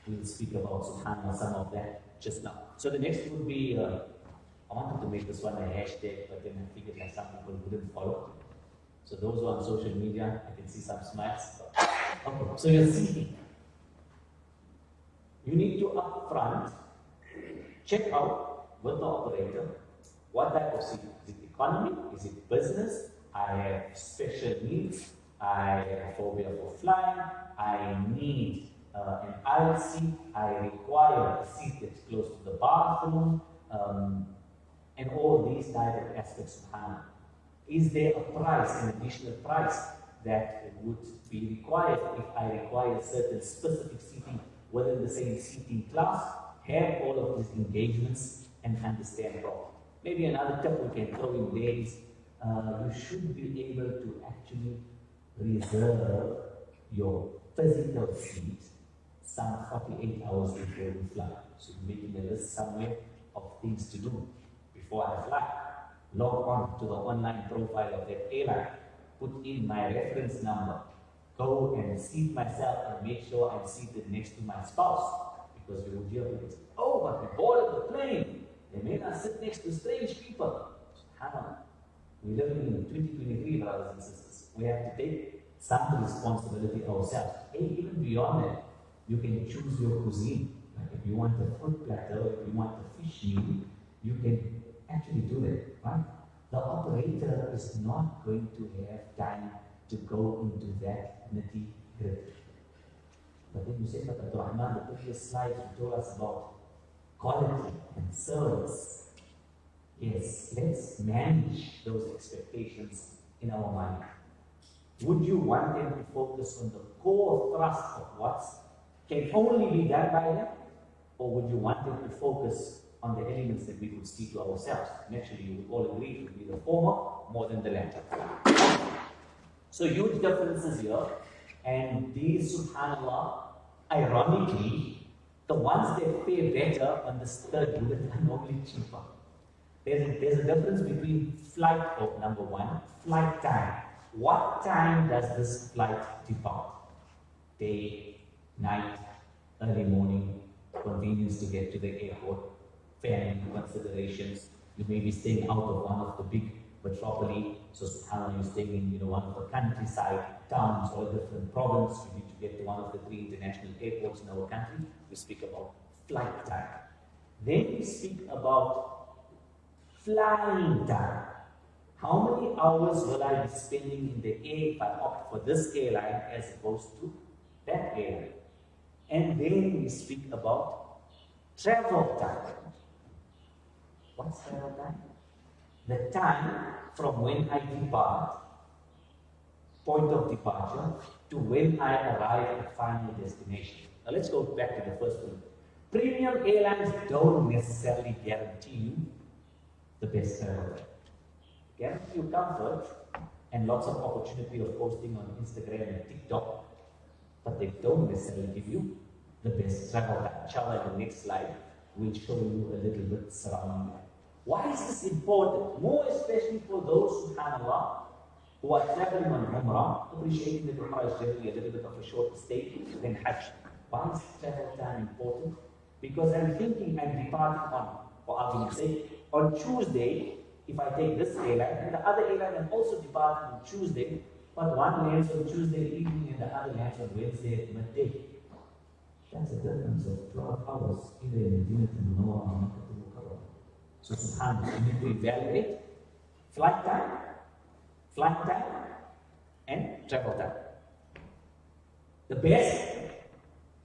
We'll speak about subhanAllah, some of that just now. So the next would be, I wanted to make this one a hashtag, but then I figured like some people wouldn't follow. So those who are on social media, I can see some smiles. Okay, so you're seating. You need to upfront check out with the operator what type of seat. Is it economy? Is it business? I have special needs. I have a phobia for flying. I need an aisle seat. I require a seat that's close to the bathroom, and all these type of aspects of HANA. Is there a price, an additional price that would be required if I require certain specific seating within the same seating class? Have all of these engagements and understand properly. Maybe another tip we can throw in there is you should be able to actually reserve your physical seat some 48 hours before you fly. So making a list somewhere of things to do before I fly. Log on to the online profile of that airline, put in my reference number, go and seat myself and make sure I'm seated next to my spouse. Because you would hear people say, oh, but we boarded the plane. They made us sit next to strange people. SubhanAllah. We live in 2023, brothers and sisters. We have to take some responsibility ourselves. Hey, even beyond that, you can choose your cuisine. Like if you want a fruit platter, if you want a fish meal, you can actually do that, right? The operator is not going to have time to go into that nitty-gritty. But then you say, but Abdul Rahman, the previous slide, you told us about quality and service. Yes, let's manage those expectations in our mind. Would you want them to focus on the core thrust of what can only be done by them? Or would you want them to focus on the elements that we would see to ourselves? Naturally, you would all agree it would be the former more than the latter. So huge differences here. And these, subhanAllah, ironically, the ones that fare better on this third unit are normally cheaper. There's a difference between flight, number one, flight time. What time does this flight depart? Day, night, early morning, convenience to get to the airport, family considerations. You may be staying out of one of the big metropolis, so subhanAllah, you're staying in one of the countryside towns or a different province. You need to get to one of the 3 international airports in our country. We speak about flight time. Then we speak about flying time. How many hours will I be spending in the air if I opt for this airline as opposed to that airline? And then we speak about travel time. What's travel time? The time from when I depart, point of departure, to when I arrive at final destination. Now let's go back to the first one. Premium airlines don't necessarily guarantee you the best travel time. Guarantee you comfort and lots of opportunity of posting on Instagram and TikTok, but they don't necessarily give you the best travel time. Inshallah, in the next slide, we'll show you a little bit surrounding that. Why is this important? More especially for those, subhanAllah, who are traveling on Umrah, appreciating that Umrah is generally a little bit of a shorter stay than Hajj. Why is travel time important? Because I'm thinking I'm departing on, for argument's sake, on Tuesday. If I take this airline, and the other airline is also departing on Tuesday, but one lands on Tuesday evening and the other lands on Wednesday at midday. That's a difference of 12 hours, either in Medina to Munawwar or Makkah to Mukarram. So subhanAllah, you need to evaluate flight time, and travel time. The best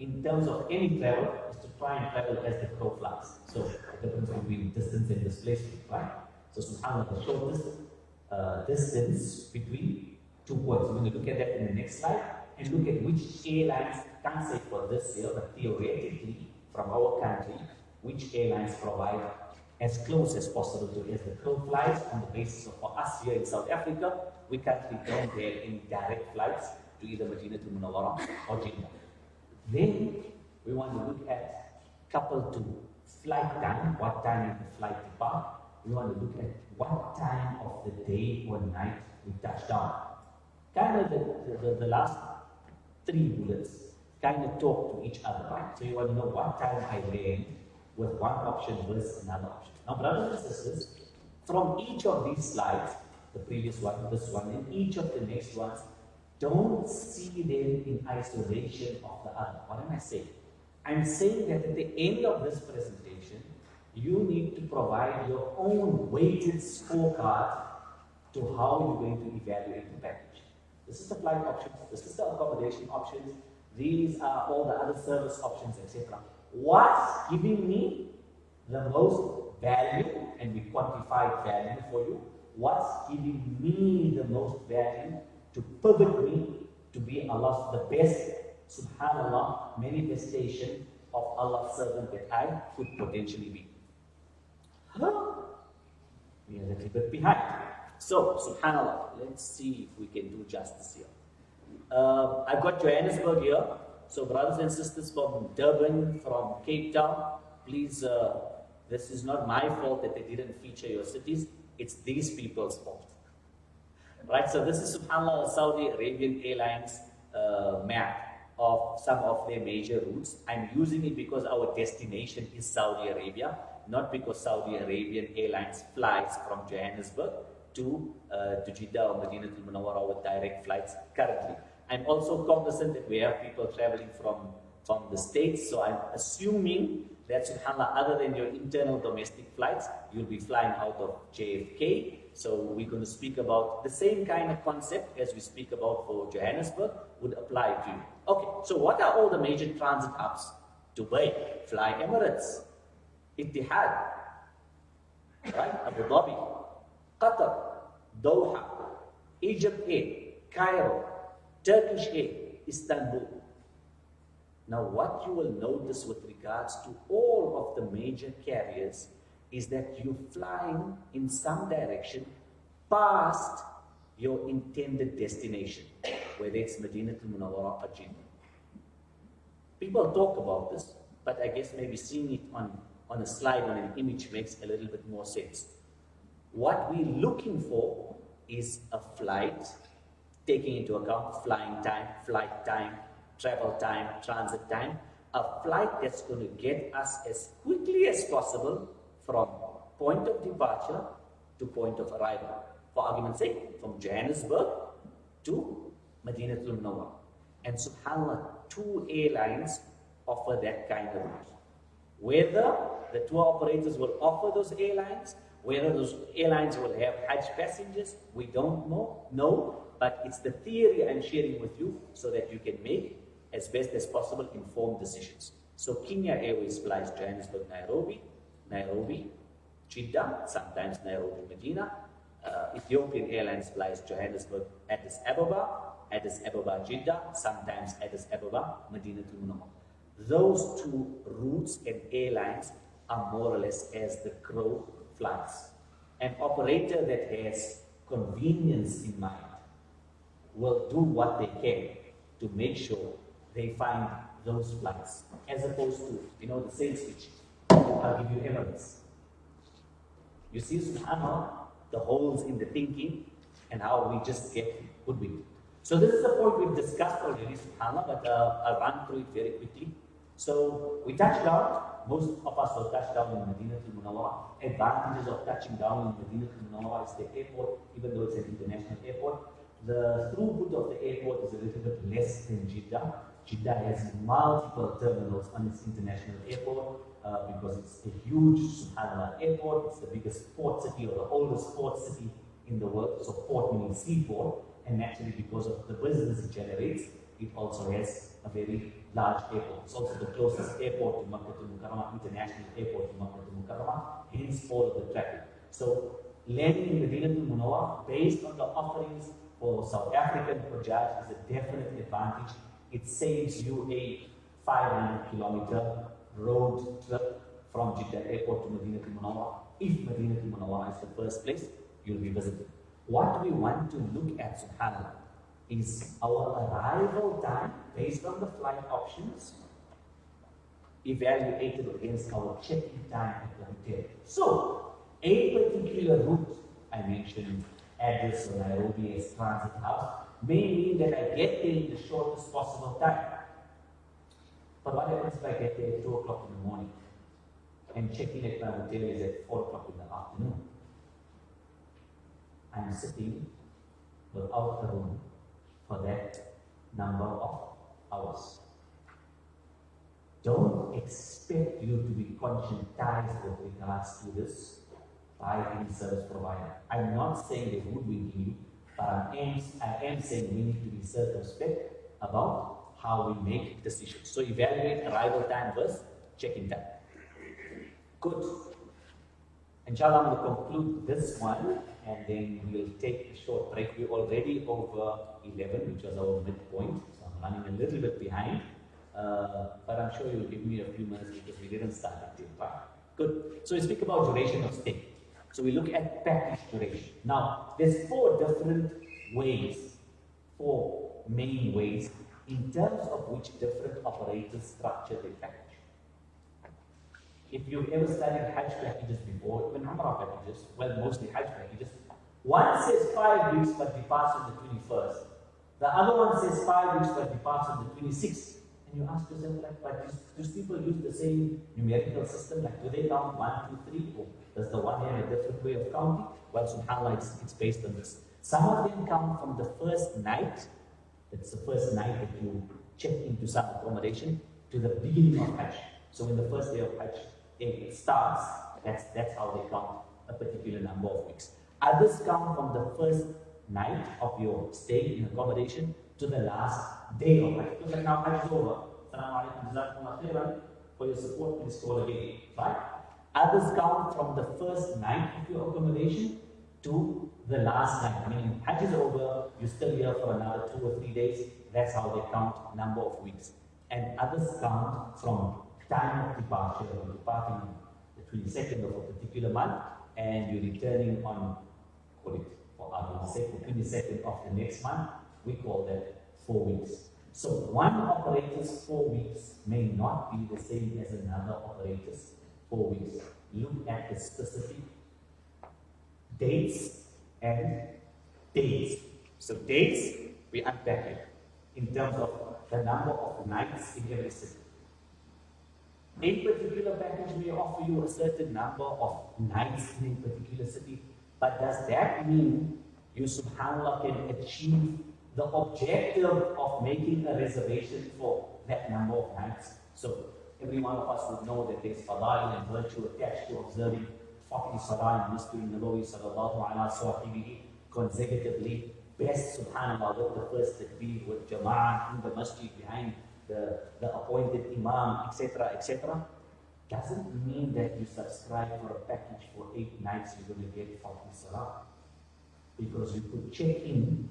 in terms of any travel is to try and travel as the crow flies. So the difference between distance and displacement, right? So subhanAllah, the short distance between 2 points. We're going to look at that in the next slide and look at which airlines, can't say for this year, but theoretically from our country, which airlines provide as close as possible to as the crow flies on the basis of for us here in South Africa, we currently don't have any direct flights to either Medina to Munawwara or Jeddah. Then we want to look at coupled to flight time, what time is the flight depart. We want to look at what time of the day or night we touch down. Kind of the last 3 bullets kind of talk to each other, right? So you want to know what time I land with one option versus another option. Now, brothers and sisters, from each of these slides, the previous one, this one, and each of the next ones, don't see them in isolation of the other. What am I saying? I'm saying that at the end of this presentation, you need to provide your own weighted scorecard to how you're going to evaluate the package. This is the flight options, this is the accommodation options, these are all the other service options, etc. What's giving me the most value, and we quantified value for you, what's giving me the most value to pivot me to be Allah's the best, subhanAllah, manifestation of Allah's servant that I could potentially be. We are a little bit behind. So, subhanAllah, let's see if we can do justice here. I've got Johannesburg here. So, brothers and sisters from Durban, from Cape Town, please, this is not my fault that they didn't feature your cities. It's these people's fault. Right, so this is subhanAllah Saudi Arabian Airlines map. of some of their major routes. I'm using it because our destination is Saudi Arabia, not because Saudi Arabian Airlines flies from Johannesburg to Jeddah or Medina al-Munawwara with direct flights currently. I'm also cognizant that we have people traveling from the States, so I'm assuming that, subhanAllah, other than your internal domestic flights, you'll be flying out of JFK. So we're going to speak about the same kind of concept as we speak about for Johannesburg would apply to you. Okay, so what are all the major transit hubs? Dubai, Fly Emirates, Etihad, right? Abu Dhabi, Qatar, Doha, Egypt Air, Cairo, Turkish Air, Istanbul. Now, what you will notice with regards to all of the major carriers is that you're flying in some direction past your intended destination, whether it's Medina al-Munawwara or Jeddah. People talk about this, but I guess maybe seeing it on a slide, on an image, makes a little bit more sense. What we're looking for is a flight, taking into account flying time, flight time, travel time, transit time, a flight that's going to get us as quickly as possible from point of departure to point of arrival. For argument's sake, from Johannesburg to Medina al-Munawwara. And subhanAllah, 2 airlines offer that kind of route. Whether the tour operators will offer those airlines, whether those airlines will have Hajj passengers, we don't know, but it's the theory I'm sharing with you so that you can make as best as possible informed decisions. So Kenya Airways flies Johannesburg, Nairobi, Jeddah, sometimes Nairobi, Medina. Ethiopian Airlines flies Johannesburg, Addis Ababa, Jeddah, sometimes Addis Ababa, Medina al-Munawwara. Those 2 routes and airlines are more or less as the crow flies. An operator that has convenience in mind will do what they can to make sure they find those flights, as opposed to, the sales pitch. I'll give you Emirates. You see, subhanAllah, the holes in the thinking and how we just get hoodwinked. So this is the point we've discussed already, subhanAllah, but I'll run through it very quickly. So we touched down, most of us will touch down in Medina al-Munawwara. Advantages of touching down in Medina al-Munawwara is the airport, even though it's an international airport. The throughput of the airport is a little bit less than Jeddah. Jeddah has multiple terminals on its international airport because it's a huge, subhanAllah, airport. It's the biggest port city or the oldest port city in the world. So port meaning seaport, and naturally because of the business it generates, it also has a very large airport. It's also the closest airport to Makkah al-Mukarramah, international airport to Makkah al-Mukarramah, hence all of the traffic. So landing in Medina al-Munawwara, based on the offerings for South African Hujjaj, is a definite advantage. It saves you a 500-kilometer road trip from Jeddah Airport to Medina al-Munawwara. If Medina al-Munawwara is the first place you'll be visiting. What we want to look at, subhanAllah, is our arrival time based on the flight options evaluated against our check-in time at the hotel. So, a particular route, I mentioned Addis or Nairobi as transit hubs, may mean that I get there in the shortest possible time. But what happens if I get there at 2 o'clock in the morning and check-in at my hotel is at 4 o'clock in the afternoon? I'm sitting without a room for that number of hours. Don't expect you to be conscientized with regards to this by any service provider. I'm not saying they would be you, but I am saying we need to be circumspect about how we make decisions. So evaluate arrival time versus check-in time. Good. Inshallah, I'm going to conclude this one and then we'll take a short break. We're already over 11, which was our midpoint, so I'm running a little bit behind. But I'm sure you'll give me a few minutes because we didn't start at 10. Good. So we speak about duration of stay. So we look at package duration. Now, there's 4 different ways, 4 main ways, in terms of which different operators structure their package. If you've ever studied Hajj packages before, even Umrah packages, well, mostly Hajj packages, one says 5 weeks but departs on the 21st. The other one says 5 weeks but departs on the 26th. And you ask yourself, like, but do people use the same numerical system? Like, do they count 1, 2, 3? Or does the one have a different way of counting? Well, subhanAllah, it's based on this. Some of them count from the first night. It's the first night that you check into some accommodation to the beginning of Hajj. So when the first day of Hajj it starts, that's how they count a particular number of weeks. Others count from the first night of your stay in accommodation to the last day of Hajj. So like now Hajj is over. Assalamu alaikum, jazakumullah khairan for your support. Please call again. Right? Others count from the first night of your accommodation to the last night. Meaning Hajj is over, you're still here for another 2 or 3 days. That's how they count number of weeks. And others count from time of departure, or departing on the 22nd of a particular month, and you're returning on, call it for argument's sake, the 22nd of the next month. We call that 4 weeks. So one operator's 4 weeks may not be the same as another operator's 4 weeks. Look at the specific dates and days. So dates, we unpack it in terms of the number of nights in every city. A particular package may offer you a certain number of nights in a particular city, but does that mean you, subhanAllah, can achieve the objective of making a reservation for that number of nights? So every one of us would know that there's fadail and virtue attached to observing 40 salah in Masjid Nabawi sallallahu ala sahibihi consecutively. Best, subhanAllah, with the first takbir, with jama'ah in the masjid behind the appointed imam, etc., etc. Doesn't mean that you subscribe for a package for 8 nights, you're going to get 40 salah. Because you could check in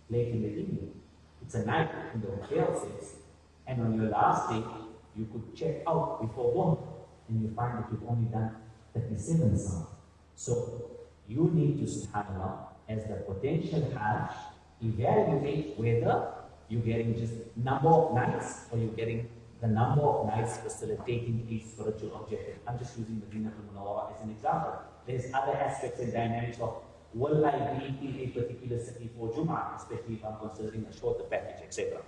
late in the evening. It's a night in the hotel says. And on your last day, you could check out before one, and you find that you've only done 37 salah. So you need to, subhanAllah, as the potential Hajj, evaluate whether you're getting just number of nights or you're getting the number of nights facilitating a spiritual objective. I'm just using Medina al-Munawwara as an example. There's other aspects and dynamics of will I be in a particular city for Jum'ah, especially if I'm considering a shorter package, etc.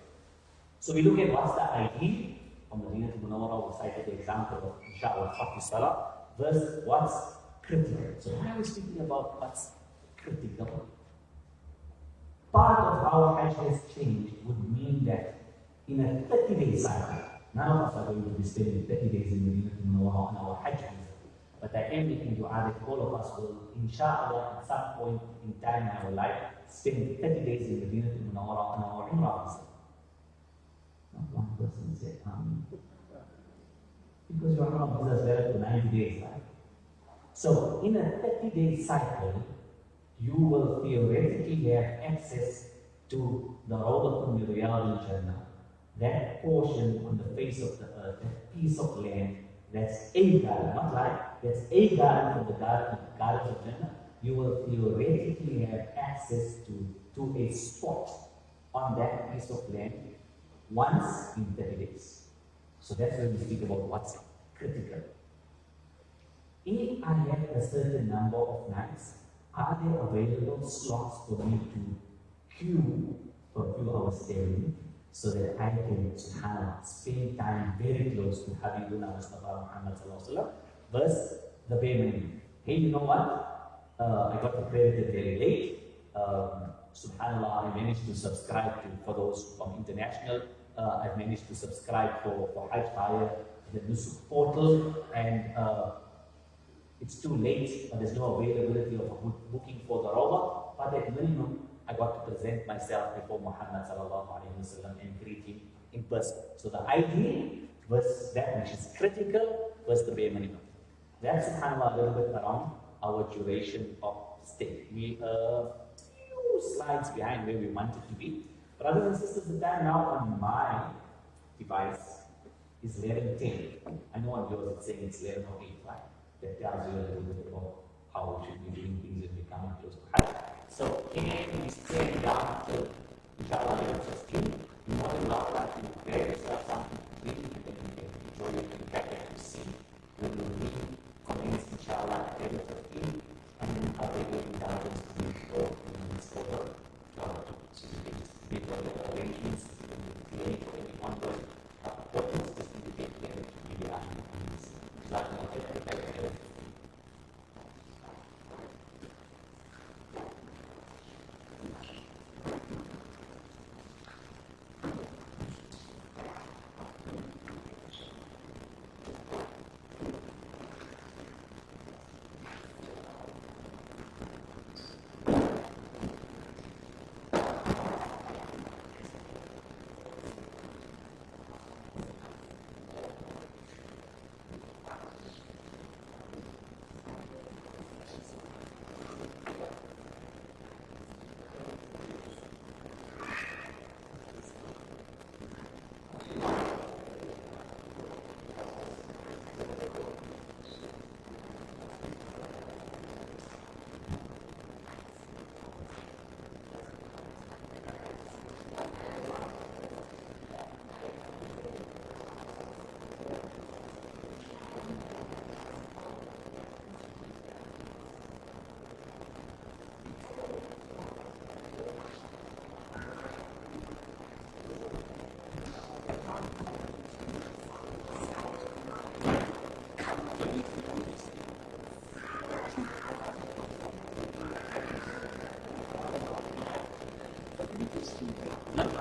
So we look at what's the ideal. From Medina al-Munawwara, we cited the example of inshallah 40 salah versus what's critical. So why are we speaking about what's critical? Part of how Hajj has changed would mean that in a 30-day cycle, none of us are going to be spending 30 days in Medina al-Munawwara on our Hajj visa. But I am making dua that all of us will, inshallah, at some point in time in our life, spend 30 days in Medina al-Munawwara on our Umrah visa. Not one person said Amen. Because your Umrah visa is valid for 90 days, right? So, in a 30-day cycle, you will theoretically have access to the Rawdatul Riyadh al-Jannah, that portion on the face of the earth, that piece of land, that's a garden, not like, that's a garden from the gardens of Jannah. You will theoretically have access to a spot on that piece of land once in 30 days. So that's when we speak about what's critical. If I have a certain number of nights, are there available slots for me to queue for a few hours staying so that I can, subhanAllah, spend time very close to Habibullah Mustafa Muhammad sallallahu alaihi wasallam versus the bare minimum? Hey, you know what? I got accredited very late. Subhanallah, I managed to subscribe to, for those from international, I've managed to subscribe for Hajj via the Nusuk portal, and it's too late, but there's no availability of a good booking for the Rawdah, but at minimum, I got to present myself before Muhammad sallallahu alaihi wasallam and greet him in person. So the ideal was that which is critical was the bare minimum. That's, subhanAllah, a little bit around our duration of stay. We few slides behind where we wanted to be. Brothers and sisters, the time now on my device is 11:10. I know on yours it's saying it's 11:08, right? That tells you a little bit about how we should be doing things when we come close to Hajj. So, can we stay down till inshallah 11:15? You're more than welcome to prepare yourself something to read, and then you can enjoy it in fact that you see. We will read comments inshallah at 11:15, and then I'll be waiting down to for the minutes for the so you can just read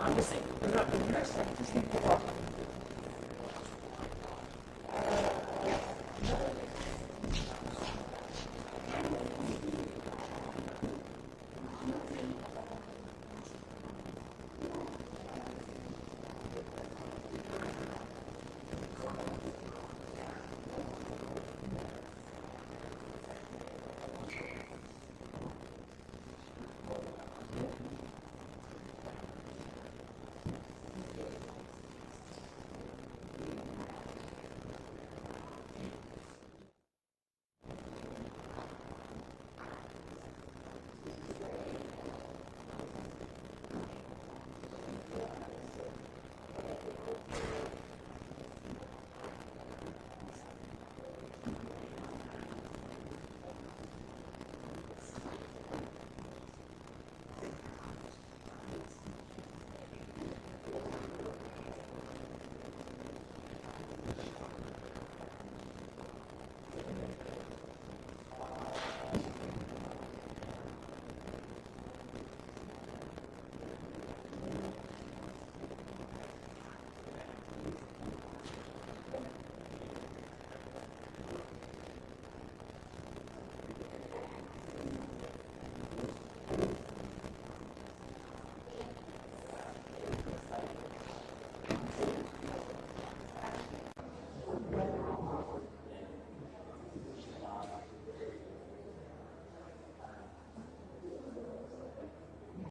I'm just saying,